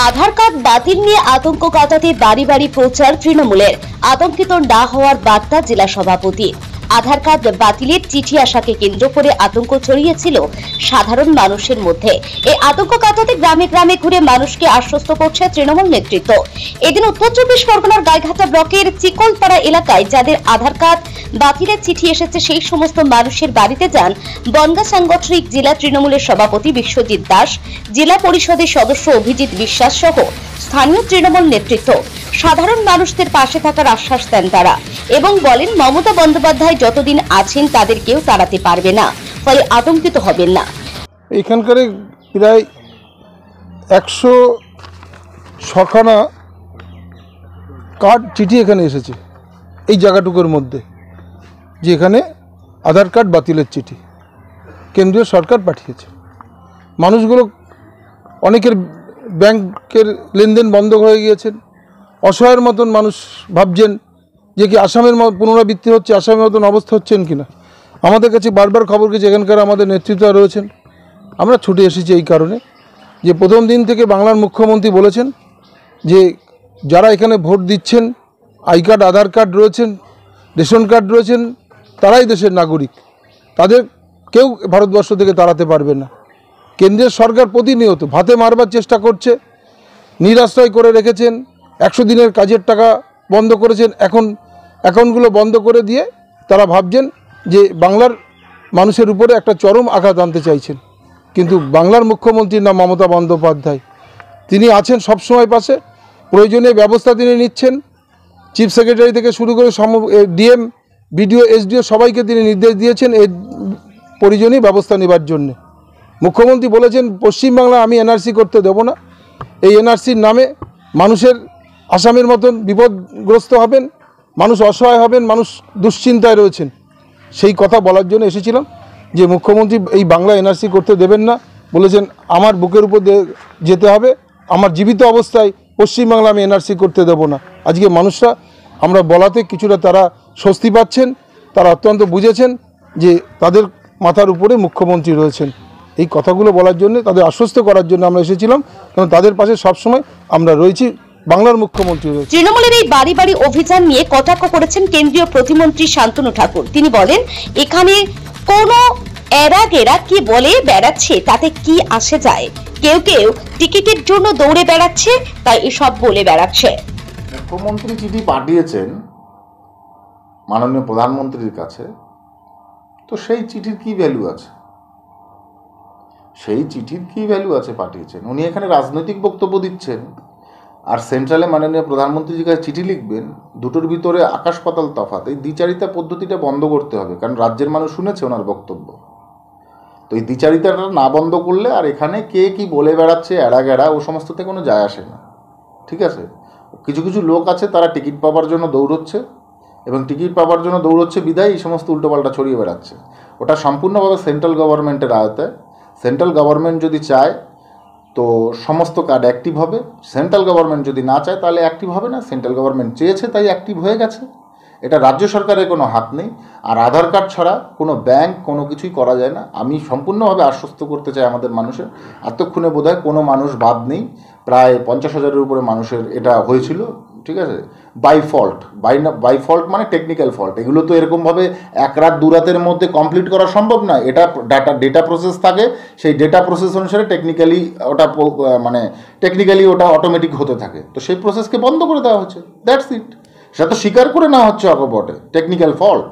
আধার card বাতিল নিয়ে আতঙ্ক কাটাতে বাড়ি বাড়ি প্রচার তৃণমূলের। আতঙ্কিত না হওয়ার বার্তা জেলা সভাপতি। আধার কার্ড বাতিলের চিঠি আসাকে কেন্দ্র করে আতঙ্ক ছড়িয়েছিল সাধারণ মানুষের মধ্যে। এই আতঙ্ক কাটাতে গ্রামে গ্রামে ঘুরে মানুষকে আশ্বস্ত করছে তৃণমূল নেতৃত্ব। এদিন উত্তর চব্বিশ পরগনার গাইঘাটা ব্লকের চিকলপাড়া এলাকায় যাদের আধার কার্ড বাতিলের চিঠি এসেছে সেই সমস্ত মানুষের বাড়িতে যান বনগাঁ সাংগঠনিক জেলা তৃণমূলের সভাপতি বিশ্বজিৎ দাস, জেলা পরিষদের সদস্য অভিজিৎ বিশ্বাস সহ স্থানীয় তৃণমূল নেতৃত্ব। সাধারণ মানুষদের পাশে থাকার আশ্বাস দেন তারা এবং বলেন মমতা বন্দ্যোপাধ্যায় যতদিন আছেন তাদের কেউ তাড়াতে পারবে না, ফলে আতঙ্কিত হবেন না। এখানকার প্রায় 106খানা কার্ড চিঠি এখানে এসেছে এই জায়গাটুকুর মধ্যে, যেখানে আধার কার্ড বাতিলের চিঠি কেন্দ্রীয় সরকার পাঠিয়েছে। মানুষগুলো অনেকের ব্যাংকের লেনদেন বন্ধ হয়ে গিয়েছেন, অসহায়ের মতন মানুষ ভাবছেন যে কি আসামের পুনরাবৃত্তি হচ্ছে, আসামের মতন অবস্থা হচ্ছেন কিনা। আমাদের কাছে বারবার খবর গেছে, এখানকার আমাদের নেতৃত্ব রয়েছেন। আমরা ছুটে এসেছি এই কারণে যে প্রথম দিন থেকে বাংলার মুখ্যমন্ত্রী বলেছেন যে যারা এখানে ভোট দিচ্ছেন, আই কার্ড আধার কার্ড রয়েছেন, রেশন কার্ড রয়েছেন, তারাই দেশের নাগরিক, তাদের কেউ ভারতবর্ষ থেকে তাড়াতে পারবে না। কেন্দ্রের সরকার প্রতিনিয়ত ভাতে মারবার চেষ্টা করছে, নিরাশ্রয় করে রেখেছেন, 100 দিনের কাজের টাকা বন্ধ করেছেন। এখন অ্যাকাউন্টগুলো বন্ধ করে দিয়ে তারা ভাবছেন যে বাংলার মানুষের উপরে একটা চরম আঘাত আনতে চাইছেন। কিন্তু বাংলার মুখ্যমন্ত্রীর নাম মমতা বন্দ্যোপাধ্যায়, তিনি আছেন সবসময় পাশে, প্রয়োজনীয় ব্যবস্থা তিনি নিচ্ছেন। চিফ সেক্রেটারি থেকে শুরু করে ডিএম, বিডিও, এসডিও সবাইকে তিনি নির্দেশ দিয়েছেন এই প্রয়োজনীয় ব্যবস্থা নেবার জন্যে। মুখ্যমন্ত্রী বলেছেন পশ্চিমবাংলা আমি এনআরসি করতে দেব না, এই এনআরসির নামে মানুষের আসামের মতন বিপদগ্রস্ত হবেন, মানুষ অসহায় হবেন, মানুষ দুশ্চিন্তায় রয়েছেন। সেই কথা বলার জন্য এসেছিলাম যে মুখ্যমন্ত্রী এই বাংলা এনআরসি করতে দেবেন না, বলেছেন আমার বুকের উপর যেতে হবে, আমার জীবিত অবস্থায় পশ্চিমবাংলা আমি এনআরসি করতে দেব না। আজকে মানুষরা আমরা বলাতে কিছুটা তারা স্বস্তি পাচ্ছেন, তারা অত্যন্ত বুঝেছেন যে তাদের মাথার উপরে মুখ্যমন্ত্রী রয়েছেন। এই কথাগুলো বলার জন্য, তাদের আশ্বস্ত করার জন্য আমরা এসেছিলাম, কারণ তাদের পাশে সবসময় আমরা রয়েছি, বাংলার মুখ্যমন্ত্রী রয়েছে। তৃণমূলের এই বাড়ি বাড়ি অভিযান নিয়ে কটাক্ষ করেছেন কেন্দ্রীয় প্রতিমন্ত্রী শান্তনু ঠাকুর। তিনি বলেন এখানে কোনো এরা কি বলে বেড়াচ্ছে তাতে কি আসে যায়, কেউ কেউ টিকিটের জন্য দৌড়ে বেড়াচ্ছে, তাই এসব বলে বেড়াচ্ছে। মুখ্যমন্ত্রী চিঠি পাঠিয়েছেন মাননীয় প্রধানমন্ত্রীর কাছে, তো সেই চিঠির কি ভ্যালু আছে? সেই চিঠির কি ভ্যালু আছে? পাঠিয়েছেন উনি, এখানে রাজনৈতিক বক্তব্য দিচ্ছেন, আর সেন্ট্রালে মাননীয় প্রধানমন্ত্রীর কাছে চিঠি লিখবেন, দুটোর ভিতরে আকাশ পাতাল তফাৎ। এই দ্বিচারিতা পদ্ধতিটা বন্ধ করতে হবে, কারণ রাজ্যের মানুষ শুনেছে ওনার বক্তব্য। তো এই দ্বিচারিতাটা না বন্ধ করলে আর এখানে কে কি বলে বেড়াচ্ছে এড়া ও সমস্ততে কোনো যায় আসে না, ঠিক আছে? কিছু কিছু লোক আছে তারা টিকিট পাওয়ার জন্য দৌড়চ্ছে, এবং টিকিট পাওয়ার জন্য দৌড়চ্ছে বিধায় এই সমস্ত উল্টোপাল্টা ছড়িয়ে বেড়াচ্ছে। ওটা সম্পূর্ণভাবে সেন্ট্রাল গভর্নমেন্টের আওতায়। সেন্ট্রাল গভর্নমেন্ট যদি চায় তো সমস্ত কার্ড অ্যাক্টিভ হবে, সেন্ট্রাল গভর্নমেন্ট যদি না চায় তাহলে অ্যাক্টিভ হবে না। সেন্ট্রাল গভর্নমেন্ট চেয়েছে তাই অ্যাক্টিভ হয়ে গেছে, এটা রাজ্য সরকারের কোনো হাত নেই। আর আধার কার্ড ছাড়া কোনো ব্যাংক কোনো কিছুই করা যায় না। আমি সম্পূর্ণভাবে আশ্বস্ত করতে চাই আমাদের মানুষের, এতক্ষণে বোধহয় কোনো মানুষ বাদ নেই, প্রায় 50,000-এর উপরে মানুষের এটা হয়েছিল, ঠিক আছে? বাই ফল্ট মানে টেকনিক্যাল ফল্ট। এগুলো তো এরকমভাবে এক রাত দু রাতের মধ্যে কমপ্লিট করা সম্ভব না। এটা ডেটা প্রসেস থাকে, সেই ডেটা প্রসেস অনুসারে টেকনিক্যালি ওটা অটোমেটিক হতে থাকে। তো সেই প্রসেসকে বন্ধ করে দেওয়া হচ্ছে, দ্যাটস ইট। সেটা তো স্বীকার করে নেওয়া হচ্ছে অকপটে টেকনিক্যাল ফল্ট।